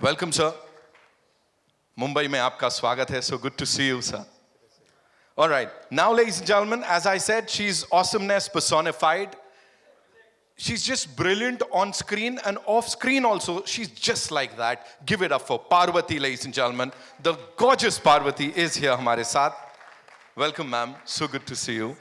Welcome sir, Mumbai में आपका स्वागत है. So good to see you, sir. All right, now ladies and gentlemen, as I said, she's awesomeness personified. She's just brilliant on screen and off screen also. She's just like that. Give it up for Parvati, ladies and gentlemen. The gorgeous Parvati is here हमारे साथ. Welcome, ma'am. So good to see you.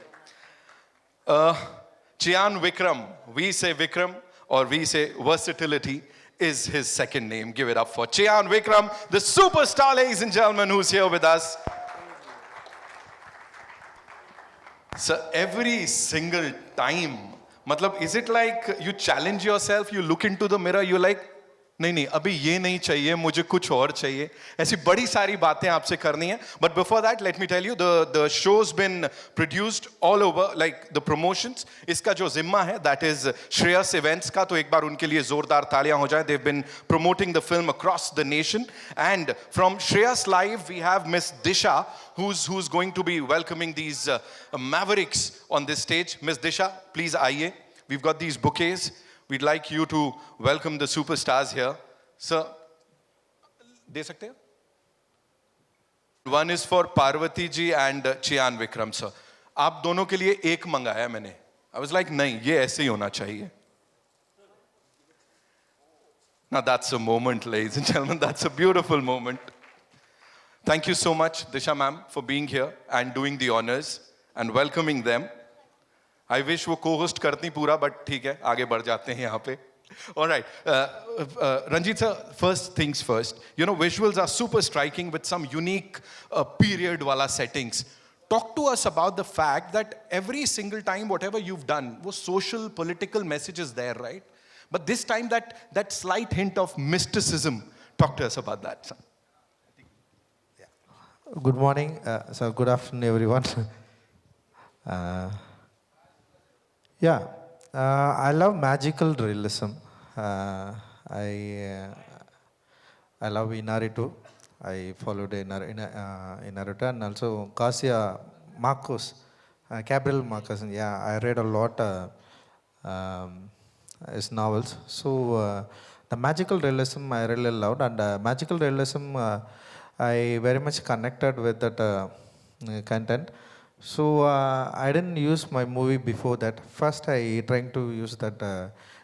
Chian Vikram. We say Vikram or we say versatility is his second name. Give it up for Chian Vikram, the superstar, ladies and gentlemen, who's here with us. So every single time, मतलब is it like you challenge yourself, you look into the mirror, you're like, नहीं अभी ये नहीं चाहिए, मुझे कुछ और चाहिए. ऐसी बड़ी सारी बातें आपसे करनी है. But before that, let me tell you, the show's been produced all over, like the promotions. इसका जो जिम्मा है, that is Shreyas Events का, तो एक बार उनके लिए जोरदार तालियां हो जाएं. They've been promoting the film across the nation. And from Shreyas Live, we have Miss Disha, who's going to be welcoming these mavericks on this stage. Miss Disha, please आइए. We've got these bouquets. We'd like you to welcome the superstars here. Sir, दे सकते हैं? One is for Parvati ji and Chian Vikram, sir. आप दोनों के लिए एक मंगाया मैंने. I was like, नहीं, ये ऐसे ही होना चाहिए. Now that's a moment, ladies and gentlemen. That's a beautiful moment. Thank you so much, Disha ma'am, for being here and doing the honors and welcoming them. I wish वो co-host करती पूरा, but ठीक है, आगे बढ़ जाते हैं यहाँ पे. All right, Ranjit sir, first things first. You know, visuals are super striking with some unique period wala settings. Talk to us about the fact that every single time, whatever you've done, was social, political messages there, right? But this time, that slight hint of mysticism. Talk to us about that, sir. Good morning, so good afternoon, everyone. I love magical realism. I love Inaritu. I followed Inaritu and also Garcia Marcos, Gabriel Marcos. Yeah, I read a lot his novels. So the magical realism I really loved, and magical realism I very much connected with that content. So I didn't use my movie before that. First I trying to use that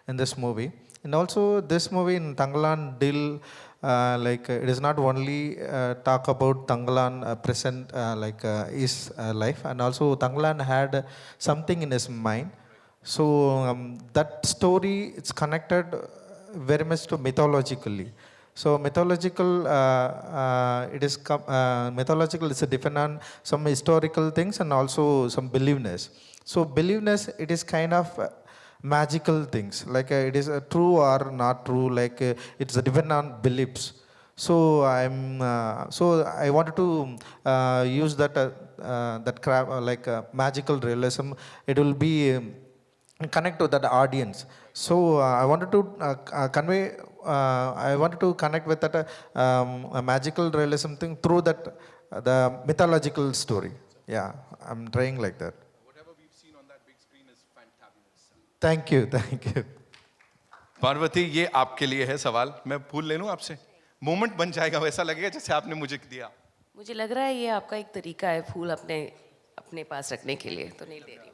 in this movie. And also this movie in Tangalan Dil, it is not only talk about Tangalan present his life, and also Tangalan had something in his mind. So that story, it's connected very much to mythologically. So mythological, mythological is a different on some historical things and also some beliefness. So beliefness, it is kind of magical things, like it is true or not true, like it's depend on beliefs. So I wanted to use that magical realism. It will be connect to that audience. So I wanted to convey. I wanted to connect with that a magical realism thing through that the mythological story. Yeah, I'm trying like that. Whatever we've seen on that big screen is fantabulous. Thank you, thank you. Parvati, ये आपके लिए है सवाल. मैं फूल ले लूं आपसे. Moment बन जाएगा, वैसा लगेगा जैसे आपने मुझे दिया. मुझे लग रहा है ये आपका एक तरीका है फूल अपने पास रखने के लिए, तो नहीं दे रही.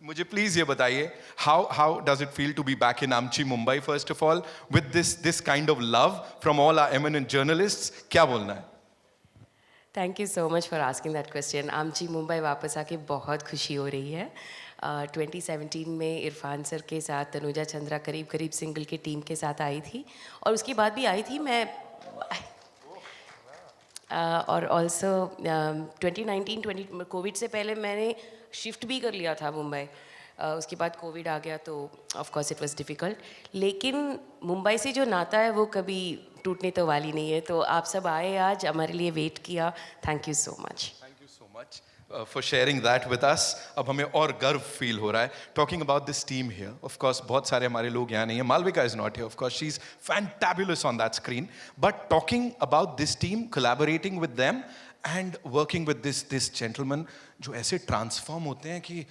मुझे प्लीज ये बताइए, how does it feel to be back in Amchi, Mumbai, first of all, with this kind of love from all our eminent journalists? क्या बोलना है? Thank you so much for asking that question. आमची मुंबई वापस आके बहुत खुशी हो रही है. 2017 में इरफान सर के साथ तनुजा चंद्रा करीब सिंगल की टीम के साथ आई थी, और उसके बाद भी आई थी मैं. और ऑल्सो 2019 कोविड से पहले मैंने शिफ्ट भी कर लिया था मुंबई. उसके बाद कोविड आ गया तो of course it was difficult, लेकिन मुंबई से जो नाता है वो कभी टूटने तो वाली नहीं है. तो आप सब आए आज, हमारे लिए वेट किया. Thank you so much. Thank you so much for sharing that with us. अब हमें और गर्व फील हो रहा है talking about this team here. Of course, बहुत सारे हमारे लोग यहाँ नहीं हैं. Malvika is not here. Of course, she's fantabulous on that screen. But talking about this team, collaborating with them and working with this gentleman, जो ऐसे transform होते हैं कि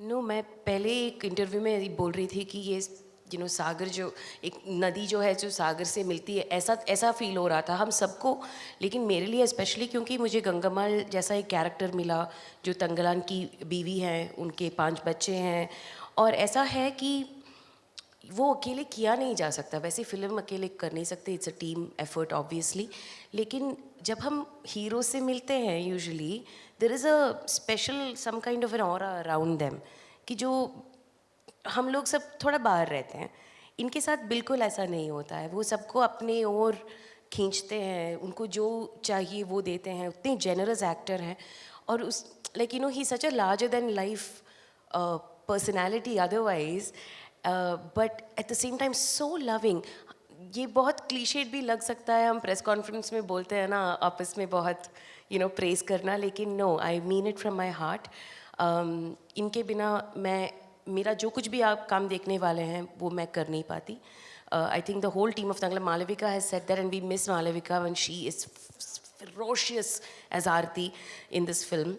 नो मैं पहले एक इंटरव्यू में बोल रही थी कि ये सागर जो एक नदी जो है जो सागर से मिलती है, ऐसा ऐसा फील हो रहा था हम सबको। लेकिन मेरे लिए स्पेशली क्योंकि मुझे गंगामाल जैसा एक कैरेक्टर मिला, जो तंगलान की बीवी हैं, उनके 5 बच्चे हैं, और ऐसा है कि वो अकेले किया नहीं जा सकता। वैसे फ़िल्म अकेले कर नहीं सकते, it's a team effort obviously. लेकिन जब हम हीरो से मिलते हैं usually there is a special some kind of an aura around them, कि जो हम लोग सब थोड़ा बाहर रहते हैं। इनके साथ बिल्कुल ऐसा नहीं होता है, वो सबको अपने ओर खींचते हैं, उनको जो चाहिए वो देते हैं, उतने जेनरस एक्टर हैं। और उस like he such a larger than life personality otherwise, but at the same time so loving. ये बहुत क्लीशेड भी लग सकता है, हम प्रेस कॉन्फ्रेंस में बोलते हैं ना आपस में बहुत प्रेज करना, लेकिन no, I mean it from my heart. इनके बिना मेरा जो कुछ भी आप काम देखने वाले हैं वो मैं कर नहीं पाती। I think the whole team of Tangla, Malavika has said that, and we miss Malavika when she is ferocious as Aarti in this film.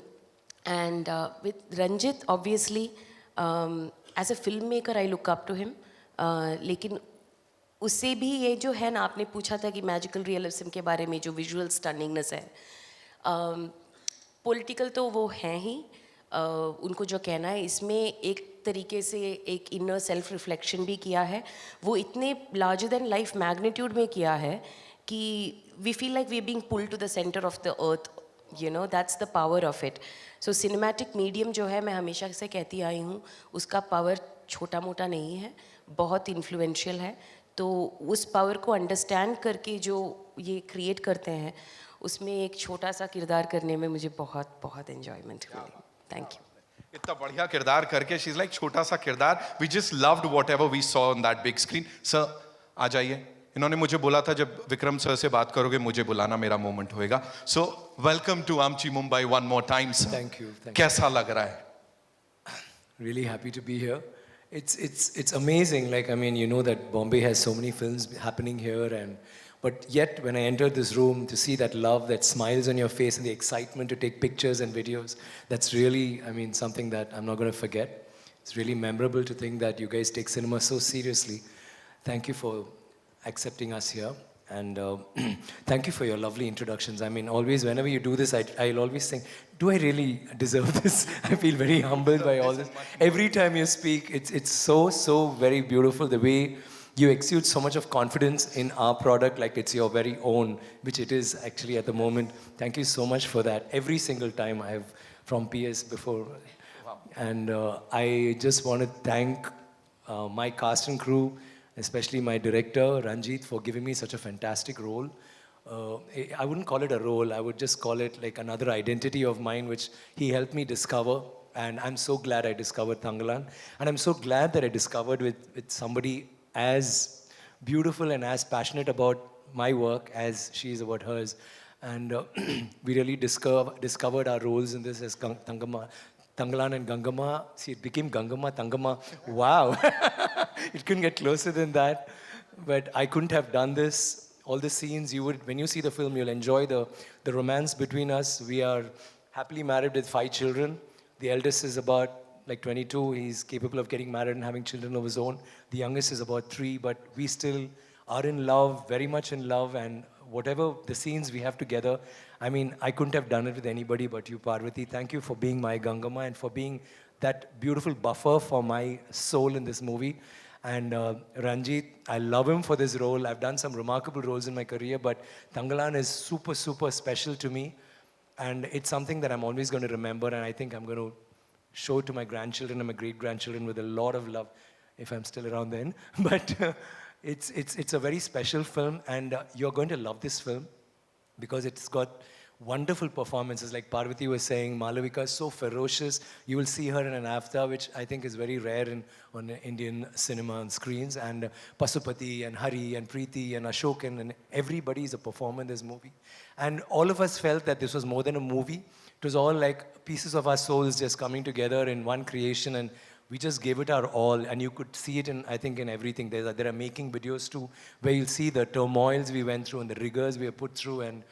And with Ranjit, obviously, as a filmmaker, I look up to him. लेकिन उससे भी ये जो है ना, आपने पूछा था कि मैजिकल रियलिज्म के बारे में, जो विजुअल स्टनिंगनेस है, पॉलिटिकल तो वो हैं ही। उनको जो कहना है, इसमें एक तरीके से एक इनर सेल्फ रिफ्लेक्शन भी किया है। वो इतने लार्जर देन लाइफ मैग्नीट्यूड में किया है कि we feel like we are being pulled to the centre of the earth, that's the power of it. So cinematic medium जो है, मैं हमेशा से कहती आई हूँ, उसका पावर छोटा मोटा नहीं है, बहुत इन्फ्लुएंशियल है। तो उस पावर को अंडरस्टैंड करके जो ये क्रिएट करते हैं, उसमें एक छोटा सा किरदार करने में मुझे बहुत बहुत एंजॉयमेंट मिली। Thank you. इतना बढ़िया किरदार करके, शी इज लाइक छोटा सा किरदार, we just loved whatever we saw on that big screen. Sir आ जाइए। इन्होंने मुझे बोला था जब विक्रम सर से बात करोगे मुझे बुलाना, मेरा मोमेंट होएगा। सो वेलकम टू आमची Mumbai one more time sir. Thank you. कैसा लग रहा है? Really happy to be here. It's amazing. Like, I mean, you know that Bombay has so many films happening here, but yet when I entered this room, to see that love, that smiles on your face, and the excitement to take pictures and videos, that's really, I mean, something that I'm not going to forget. It's really memorable to think that you guys take cinema so seriously. Thank you for accepting us here. And thank you for your lovely introductions. I mean, always, whenever you do this, I'll always think, do I really deserve this? I feel very humbled by all this. Every time you speak, it's so very beautiful. The way you exude so much of confidence in our product, like it's your very own, which it is actually at the moment. Thank you so much for that. Every single time I have from PS before. And I just want to thank my cast and crew, especially my director, Ranjit, for giving me such a fantastic role. I wouldn't call it a role, I would just call it like another identity of mine, which he helped me discover. And I'm so glad I discovered Tanglan. And I'm so glad that I discovered with somebody as beautiful and as passionate about my work as she is about hers. And we really discovered our roles in this as Tanglan and Gangama. See, it became Gangama, Tangama. Wow. It couldn't get closer than that. But I couldn't have done this. All the scenes, when you see the film, you'll enjoy the romance between us. We are happily married with 5 children. The eldest is about like 22. He's capable of getting married and having children of his own. The youngest is about 3, but we still are in love, very much in love. And whatever the scenes we have together, I mean, I couldn't have done it with anybody but you, Parvati. Thank you for being my Gangama and for being that beautiful buffer for my soul in this movie. And Ranjit, I love him for this role. I've done some remarkable roles in my career, but Tanglan is super special to me. And it's something that I'm always going to remember, and I think I'm going to show to my grandchildren and my great-grandchildren with a lot of love, if I'm still around then. But it's a very special film, and you're going to love this film because it's got wonderful performances. Like Parvati was saying, Malavika is so ferocious. You will see her in an avatar, which I think is very rare on Indian cinema on screens. And Pasupati and Hari and Preeti and Ashokan and everybody is a performer in this movie. And all of us felt that this was more than a movie. It was all like pieces of our souls just coming together in one creation, and we just gave it our all. And you could see it I think in everything. There are making videos too, where you'll see the turmoils we went through and the rigors we have put through. And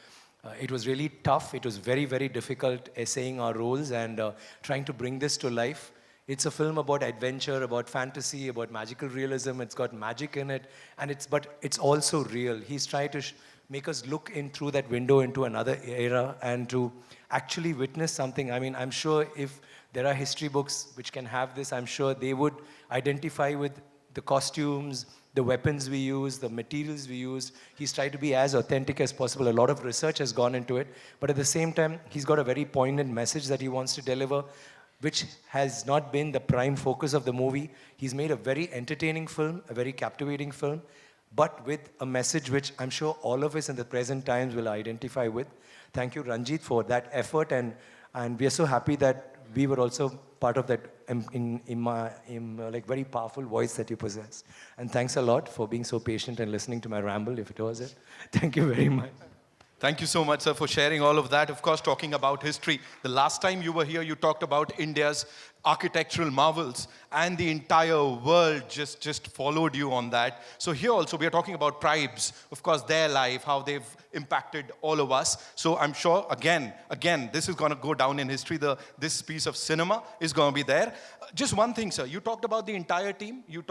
it was really tough. It was very difficult essaying our roles and trying to bring this to life It's a film about adventure, about fantasy, about magical realism. It's got magic in it, and but it's also real. He's trying to make us look in through that window into another era and to actually witness something. I mean, I'm sure if there are history books which can have this, I'm sure they would identify with the costumes, the weapons we use, the materials we use. He's tried to be as authentic as possible. A lot of research has gone into it, but at the same time, he's got a very poignant message that he wants to deliver, which has not been the prime focus of the movie. He's made a very entertaining film, a very captivating film, but with a message which I'm sure all of us in the present times will identify with. Thank you, Ranjit, for that effort, and we are so happy that we were also part of that like very powerful voice that you possess. And thanks a lot for being so patient and listening to my ramble, if it was it. Thank you very much. Thank you so much, sir, for sharing all of that. Of course, talking about history. The last time you were here, you talked about India's architectural marvels, and the entire world just followed you on that. So here also, we are talking about tribes, of course, their life, how they've impacted all of us. So I'm sure, again, this is going to go down in history. This piece of cinema is going to be there. Just one thing, sir. You talked about the entire team. You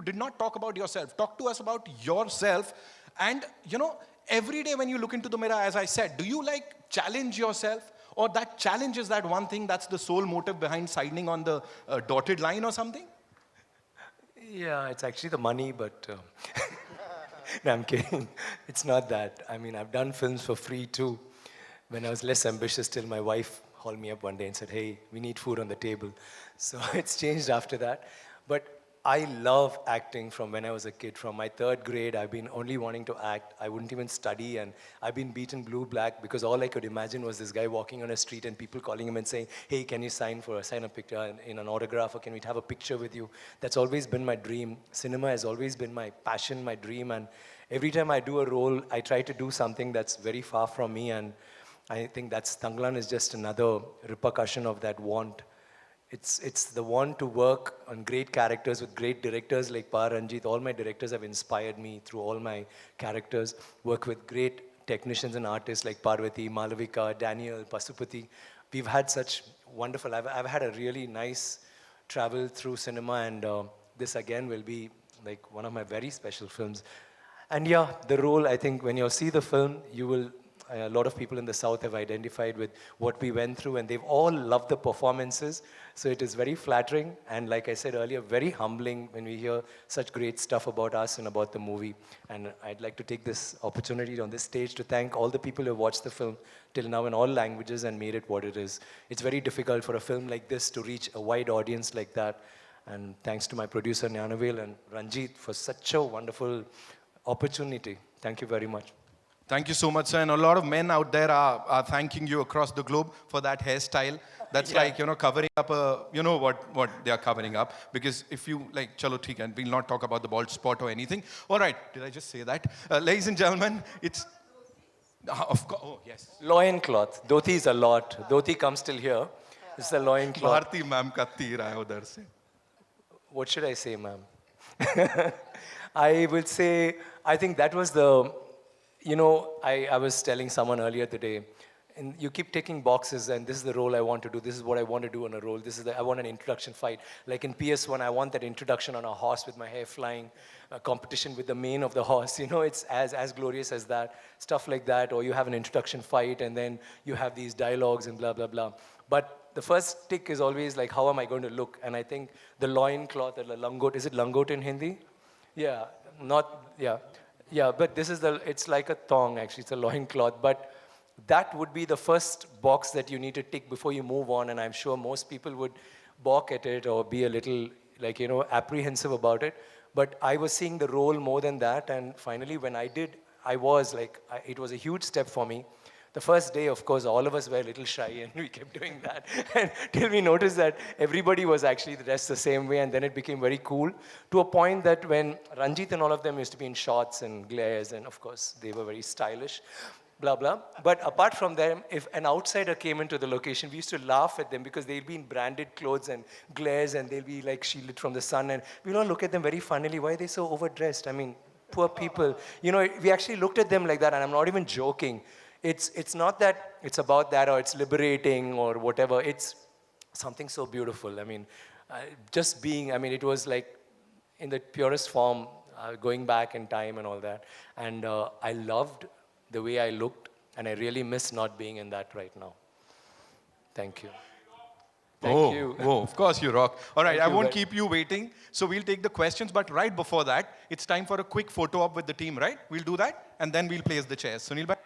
did not talk about yourself. Talk to us about yourself. And, every day when you look into the mirror, as I said, do you like challenge yourself? Or that challenge is that one thing that's the sole motive behind signing on the dotted line or something? Yeah, it's actually the money, but no, I'm kidding. It's not that. I mean, I've done films for free too. When I was less ambitious, till my wife called me up one day and said, hey, we need food on the table. So it's changed after that. But I love acting from when I was a kid. From my 3rd grade, I've been only wanting to act. I wouldn't even study, and I've been beaten blue, black, because all I could imagine was this guy walking on a street and people calling him and saying, hey, can you sign a picture in an autograph, or can we have a picture with you? That's always been my dream. Cinema has always been my passion, my dream, and every time I do a role, I try to do something that's very far from me, and I think that's Tanglan is just another repercussion of that want. It's the want to work on great characters with great directors like Pa Ranjit. All my directors have inspired me through all my characters. Work with great technicians and artists like Parvati, Malavika, Daniel, Pasupati. We've had such wonderful, I've had a really nice travel through cinema, and this again will be like one of my very special films. And yeah, the role, I think when you'll see the film, you will, a lot of people in the South have identified with what we went through, and they've all loved the performances. So it is very flattering, and like I said earlier, very humbling when we hear such great stuff about us and about the movie. And I'd like to take this opportunity on this stage to thank all the people who have watched the film till now in all languages and made it what it is. It's very difficult for a film like this to reach a wide audience like that. And thanks to my producer, Nyanavel, and Ranjit for such a wonderful opportunity. Thank you very much. Thank you so much, sir. And a lot of men out there are thanking you across the globe for that hairstyle. That's like, covering up what they are covering up. Because if you, like, chalo, theek hai, we'll not talk about the bald spot or anything. All right, did I just say that? Ladies and gentlemen, it's... of course, oh, yes. Loin cloth. Dhoti is a lot. Dhoti comes till here. It's the loin cloth. Bharti ma'am ka teer aaya udhar se. What should I say, ma'am? I would say, I think that was the... I was telling someone earlier today, and you keep taking boxes, and this is the role I want to do, this is what I want to do on a role, I want an introduction fight. Like in PS1, I want that introduction on a horse with my hair flying, a competition with the mane of the horse, it's as glorious as that, stuff like that, or you have an introduction fight, and then you have these dialogues and blah, blah, blah. But the first tick is always like, how am I going to look? And I think the loin cloth, or the langot, is it langot in Hindi? Yeah, Yeah, but it's like a thong actually, it's a loincloth. But that would be the first box that you need to tick before you move on, and I'm sure most people would balk at it or be a little, apprehensive about it. But I was seeing the role more than that, and finally when I did, it was a huge step for me. The first day, of course, all of us were a little shy, and we kept doing that until we noticed that everybody was actually dressed the same way, and then it became very cool, to a point that when Ranjit and all of them used to be in shorts and glares, and of course, they were very stylish, blah, blah. But apart from them, if an outsider came into the location, we used to laugh at them because they'd be in branded clothes and glares, and they'll be like shielded from the sun, and we'll all look at them very funnily. Why are they so overdressed? I mean, poor people. We actually looked at them like that, and I'm not even joking. It's not that it's about that or it's liberating or whatever. It's something so beautiful. I mean, just being, I mean, it was like in the purest form, going back in time and all that. And I loved the way I looked, and I really miss not being in that right now. Thank you. Thank you. Oh, of course you rock. All right, Thank I you won't very- keep you waiting. So we'll take the questions, but right before that, it's time for a quick photo op with the team, right? We'll do that, and then we'll place the chairs. Sunil bhai?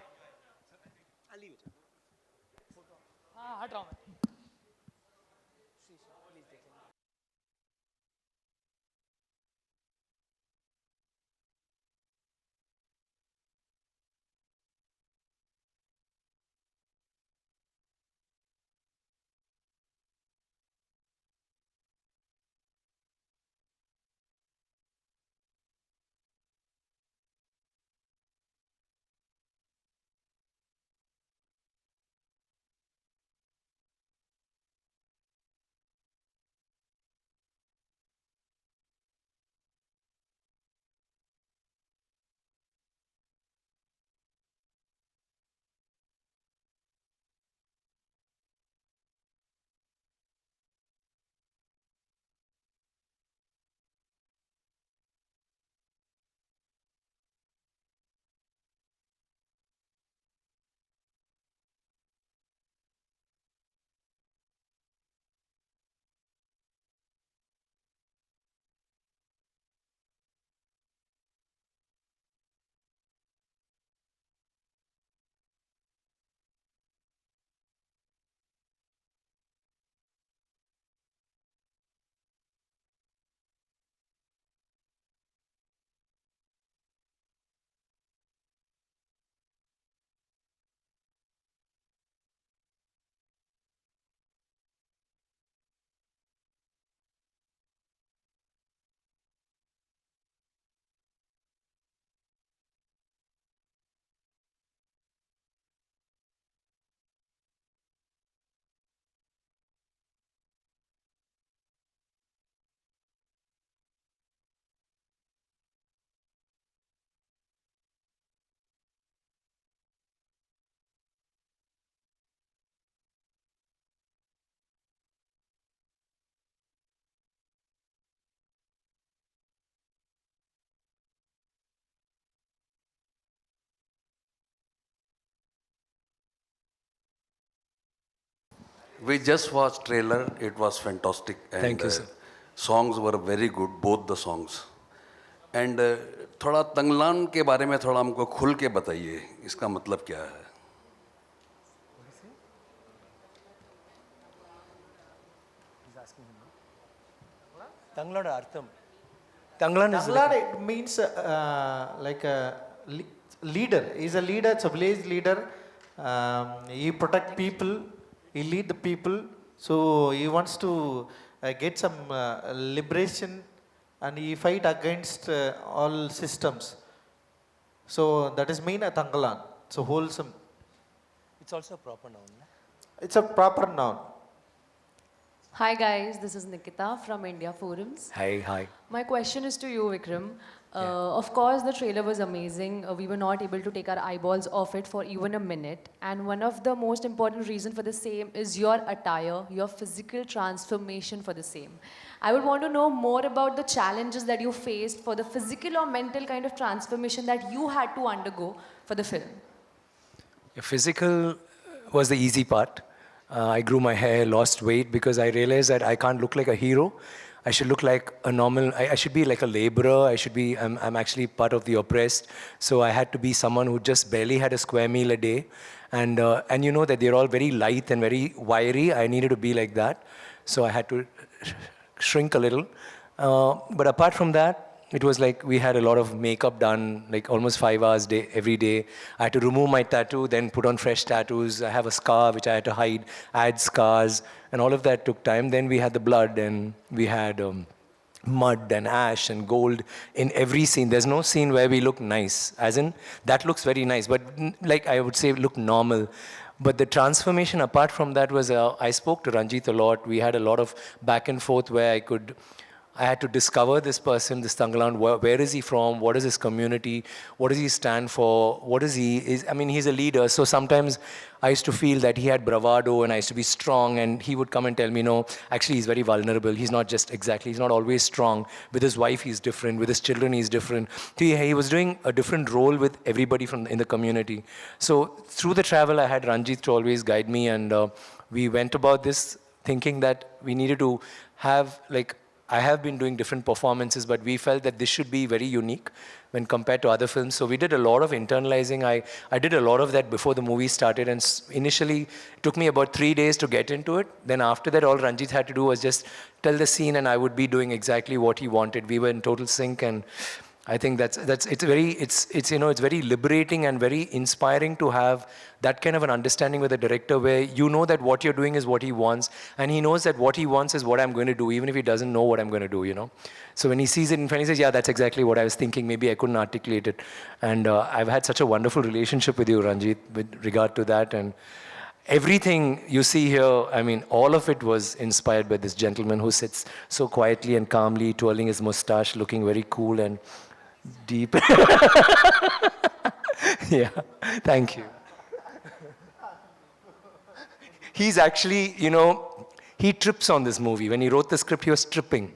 We just watched trailer. It was fantastic, and Thank you, sir. songs were very good, both the songs. And थोड़ा तंगलान के बारे में थोड़ा हमको खुल के बताइए, इसका मतलब क्या है? Tanglan Artham. Tanglan is Tanglan, it means like a leader. He's a leader, it's a village leader. He protect people, he lead the people. So he wants to get some liberation, and he fight against all systems. So that is mean a Tangalan. So wholesome. It's also a proper noun. It's a proper noun. Hi guys, this is Nikita from India Forums. Hi. My question is to you, Vikram. Of course, the trailer was amazing. We were not able to take our eyeballs off it for even a minute. And one of the most important reasons for the same is your attire, your physical transformation for the same. I would want to know more about the challenges that you faced for the physical or mental kind of transformation that you had to undergo for the film. The physical was the easy part. I grew my hair, lost weight because I realized that I can't look like a hero. I should look like a normal, I should be like a laborer. I'm actually part of the oppressed. So I had to be someone who just barely had a square meal a day. And you know that they're all very light and very wiry. I needed to be like that. So I had to shrink a little. But apart from that, it was like we had a lot of makeup done, like almost 5 hours every day. I had to remove my tattoo, then put on fresh tattoos. I have a scar which I had to hide, add scars, and all of that took time. Then we had the blood, and we had mud and ash and gold in every scene. There's no scene where we look nice, as in that looks very nice, but like I would say look normal. But the transformation apart from that was I spoke to Ranjit a lot. We had a lot of back and forth where I had to discover this person, this Tangalan. Where is he from? What is his community? What does he stand for? What is he? I mean, he's a leader. So sometimes I used to feel that he had bravado and I used to be strong. And he would come and tell me, no, actually, he's very vulnerable. He's not just exactly, he's not always strong. With his wife, he's different. With his children, he's different. He was doing a different role with everybody in the community. So through the travel, I had Ranjit to always guide me. And we went about this thinking that we needed to have, like, I have been doing different performances, but we felt that this should be very unique when compared to other films. So we did a lot of internalizing. I did a lot of that before the movie started, and initially it took me about 3 days to get into it. Then after that, all Ranjit had to do was just tell the scene, and I would be doing exactly what he wanted. We were in total sync, and I think it's very liberating and very inspiring to have that kind of an understanding with a director where you know that what you're doing is what he wants, and he knows that what he wants is what I'm going to do, even if he doesn't know what I'm going to do, you know. So when he sees it in front, he says, yeah, that's exactly what I was thinking. Maybe I couldn't articulate it. And I've had such a wonderful relationship with you, Ranjit, with regard to that. And everything you see here, I mean, all of it was inspired by this gentleman who sits so quietly and calmly, twirling his mustache, looking very cool and deep. Yeah, thank you. He's actually, you know, he trips on this movie. When he wrote the script, he was tripping.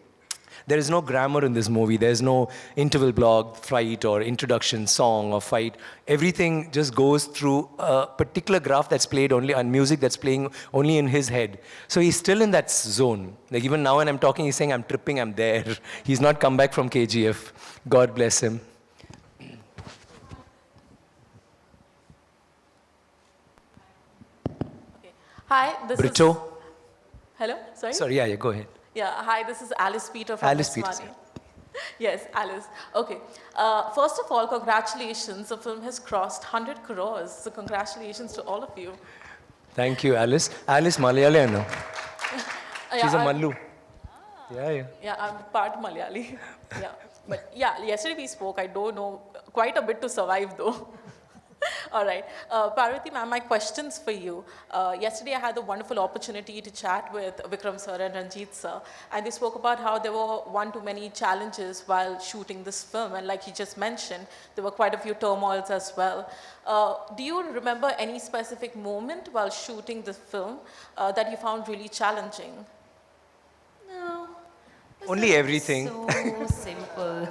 There is no grammar in this movie. There's no interval block, fight, or introduction, song, or fight. Everything just goes through a particular graph that's played only on music that's playing only in his head. So he's still in that zone. Like even now when I'm talking, he's saying, I'm tripping, I'm there. He's not come back from KGF. God bless him. Hi, this Brito. is... Hello, sorry? Sorry, yeah, go ahead. Yeah, hi, this is Alice Peter from Alice Peter, Usmania. Yes, Alice. Okay. First of all, congratulations. The film has crossed 100 crores. So congratulations to all of you. Thank you, Alice. Alice Malayali, I know. She's a I'm- Mallu. Yeah. Yeah, I'm part Malayali. Yeah. But yeah, yesterday we spoke. I don't know quite a bit to survive though. All right. Parvati ma'am, my questions for you. Yesterday I had the wonderful opportunity to chat with Vikram sir and Ranjit sir, and they spoke about how there were one too many challenges while shooting this film, and like he just mentioned, there were quite a few turmoils as well. Do you remember any specific moment while shooting the film that you found really challenging? No. Only everything. So simple.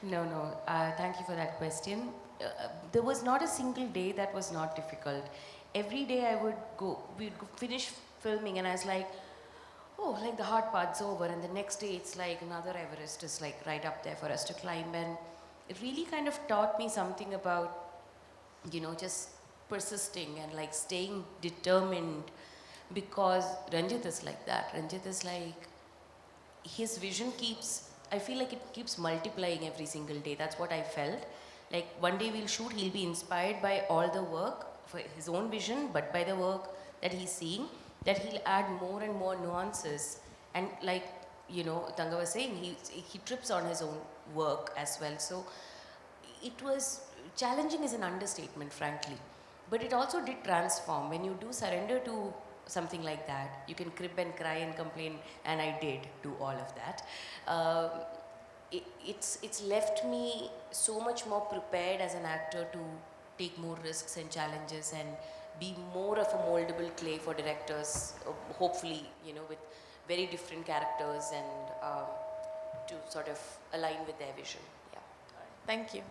No. Thank you for that question. There was not a single day that was not difficult. Every day we'd finish filming and I was like, oh, like the hard part's over, and the next day it's like another Everest is like right up there for us to climb. And it really kind of taught me something about, you know, just persisting and like staying determined, because Ranjit is like that. Ranjit is like, his vision I feel like it keeps multiplying every single day. That's what I felt. Like one day we'll shoot, he'll be inspired by all the work for his own vision, but by the work that he's seeing, that he'll add more and more nuances. And like, you know, Tanga was saying, he trips on his own work as well. So it was challenging is an understatement, frankly. But it also did transform. When you do surrender to something like that, you can crib and cry and complain, and I did do all of that. It's left me so much more prepared as an actor to take more risks and challenges and be more of a moldable clay for directors, hopefully, you know, with very different characters and to sort of align with their vision. Yeah. Thank you.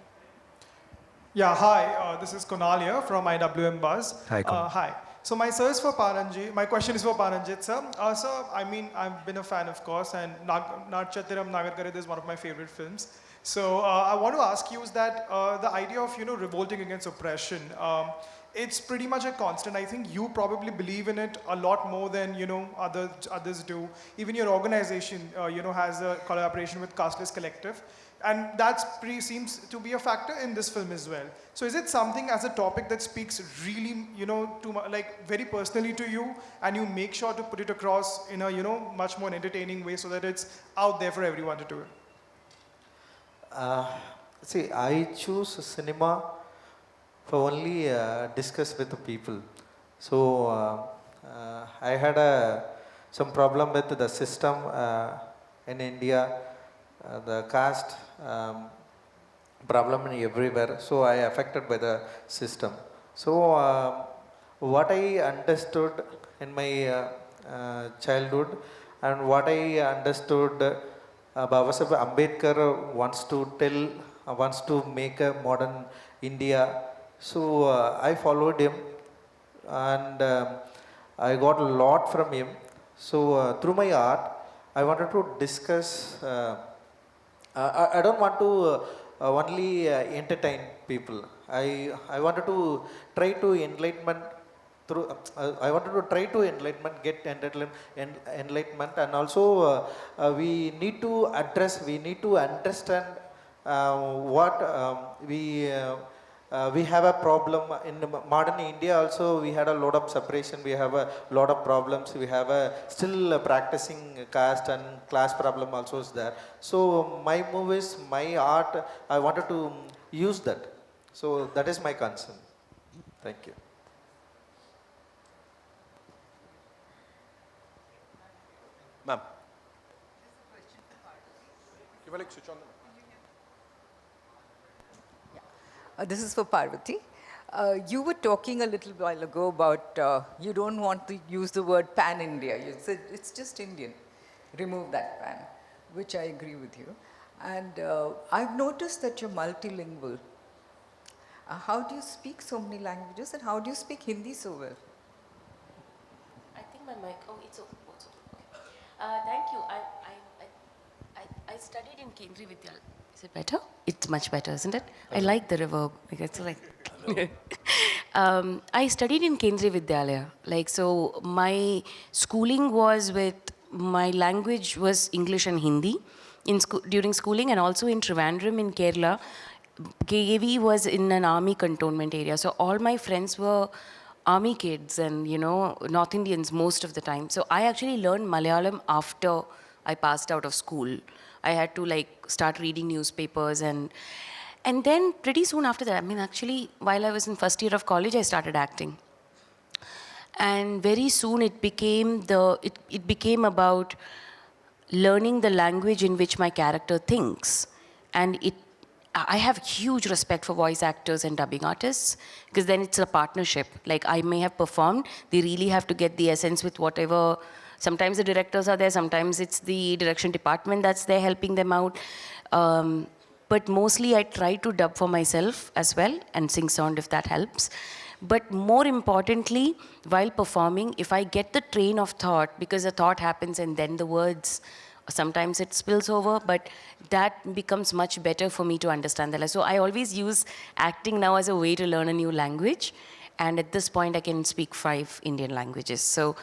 Yeah, hi, this is Kunal here from IWM Buzz. Hi, Kunal. Hi. So my question is for Paranjit sir. Sir, I mean, I've been a fan, of course, and Natchatiram Nagarkare is one of my favorite films. So I want to ask you is that the idea of, you know, revolting against oppression, it's pretty much a constant. I think you probably believe in it a lot more than, you know, others do. Even your organization, you know, has a collaboration with Castless Collective. And that seems to be a factor in this film as well. So is it something as a topic that speaks really, you know, like very personally to you, and you make sure to put it across in a, you know, much more entertaining way so that it's out there for everyone to do it? See, I choose cinema for only discuss with the people. So I had some problem with the system in India, the caste problem in everywhere. So I affected by the system. So what I understood in my childhood and what I understood, Babasaheb Ambedkar wants to make a modern India. So I followed him, and I got a lot from him. So through my art, I wanted to discuss. I don't want to only entertain people. I wanted to try to enlightenment through. I wanted to try to enlightenment, get enlightenment, and also we need to address. We need to understand what we have a problem in modern India. Also, we had a lot of separation. We have a lot of problems. We have a still practicing caste and class problem also is there. So my movies, my art, I wanted to use that. So that is my concern. Thank you. Ma'am. Switch on. This is for Parvati. You were talking a little while ago about you don't want to use the word pan-India. You said it's just Indian. Remove that pan, which I agree with you. And I've noticed that you're multilingual. How do you speak so many languages, and how do you speak Hindi so well? I think my mic. Oh, it's okay. Okay. Thank you. I studied in Kendriya Vidyalaya. Is it better? It's much better, isn't it? I like the reverb. Like, it's like. I studied in Kendriya Vidyalaya. Like, so my schooling was with, my language was English and Hindi during schooling, and also in Trivandrum in Kerala. KAV was in an army cantonment area. So all my friends were army kids and, you know, North Indians most of the time. So I actually learned Malayalam after I passed out of school. I had to like start reading newspapers, and then pretty soon after that, I mean, actually, while I was in first year of college, I started acting. And very soon it became it became about learning the language in which my character thinks. And I have huge respect for voice actors and dubbing artists, because then it's a partnership. Like, I may have performed, they really have to get the essence with whatever. Sometimes the directors are there, sometimes it's the direction department that's there helping them out. But mostly I try to dub for myself as well and sing sound if that helps. But more importantly, while performing, if I get the train of thought, because the thought happens and then the words, sometimes it spills over, but that becomes much better for me to understand that. So I always use acting now as a way to learn a new language. And at this point, I can speak 5 Indian languages. So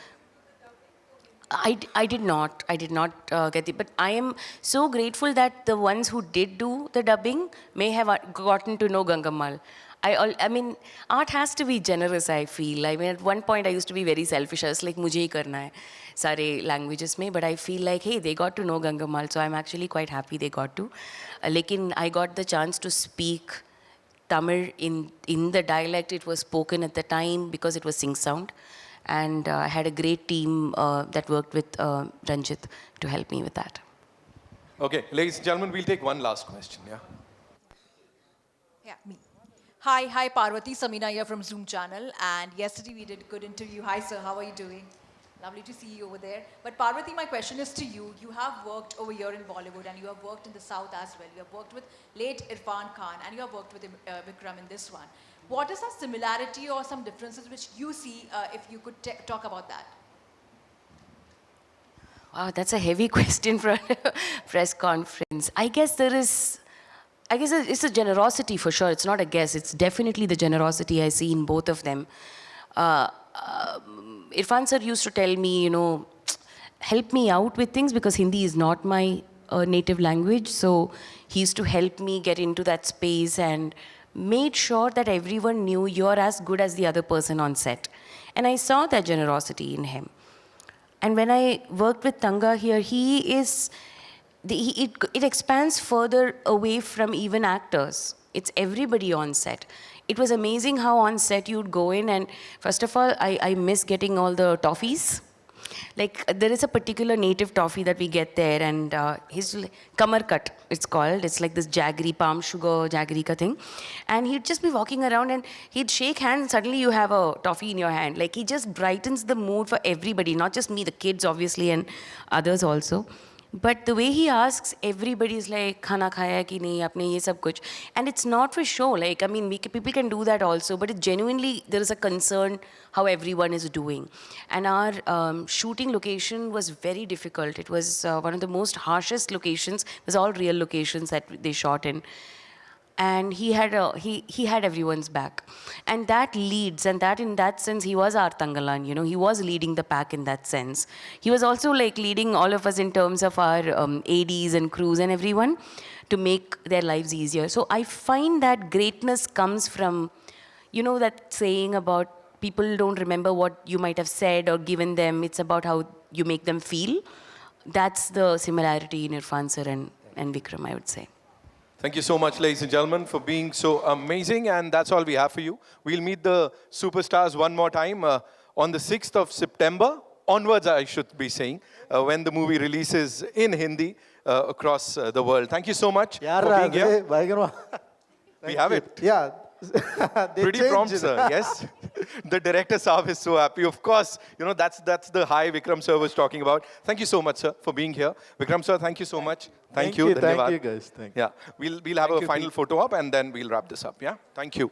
I did not get it, but I am so grateful that the ones who did do the dubbing may have gotten to know Gangammal. I mean, art has to be generous, I feel. I mean, at one point I used to be very selfish. I was like, mujhe hi karna hai, sare languages mein. But I feel like, hey, they got to know Gangammal, so I'm actually quite happy they got to. Lekin I got the chance to speak Tamil in the dialect it was spoken at the time, because it was Sing Sound. And I had a great team that worked with Ranjit to help me with that. Okay, ladies and gentlemen, we'll take one last question, yeah? Yeah, me. Hi, Parvati, Samina here from Zoom channel. And yesterday we did a good interview. Hi, sir, how are you doing? Lovely to see you over there. But Parvati, my question is to you. You have worked over here in Bollywood, and you have worked in the South as well. You have worked with late Irfan Khan, and you have worked with Vikram in this one. What is a similarity or some differences which you see, if you could talk about that? Wow, that's a heavy question for a press conference. I guess it's a generosity for sure. It's not a guess. It's definitely the generosity I see in both of them. Irfan sir used to tell me, you know, help me out with things, because Hindi is not my native language. So he used to help me get into that space and made sure that everyone knew you're as good as the other person on set. And I saw that generosity in him. And when I worked with Tanga here, it expands further away from even actors. It's everybody on set. It was amazing how on set you'd go in, and first of all, I miss getting all the toffees. Like there is a particular native toffee that we get there, and his kamar cut, it's called. It's like this jaggery, palm sugar jaggery ka thing. And he'd just be walking around and he'd shake hands, and suddenly you have a toffee in your hand. Like he just brightens the mood for everybody, not just me, the kids obviously, and others also. But the way he asks, everybody is like, khana khaya ki nahi, apne ye sab kuch. And it's not for show. Like, I mean, people can do that also, but it genuinely, there is a concern how everyone is doing. And our shooting location was very difficult. It was one of the most harshest locations. It was all real locations that they shot in. And he had everyone's back, and that leads, and that in that sense he was our Tangalan, you know, he was leading the pack in that sense. He was also like leading all of us in terms of our ADs and crews and everyone to make their lives easier. So I find that greatness comes from, you know, that saying about people don't remember what you might have said or given them, it's about how you make them feel. That's the similarity in Irfan sir and Vikram, I would say. Thank you so much, ladies and gentlemen, for being so amazing. And that's all we have for you. We'll meet the superstars one more time on the 6th of September, onwards, I should be saying, when the movie releases in Hindi across the world. Thank you so much for being here. We have it. Yeah. Pretty prompt, sir. Yes. The director Saab is so happy. Of course, you know, that's the high Vikram sir was talking about. Thank you so much, sir, for being here. Vikram sir, thank you so much. Thank you. Thank Dhanyavad. you, guys. Thank you. Yeah. We'll have a final photo up and then we'll wrap this up. Yeah. Thank you.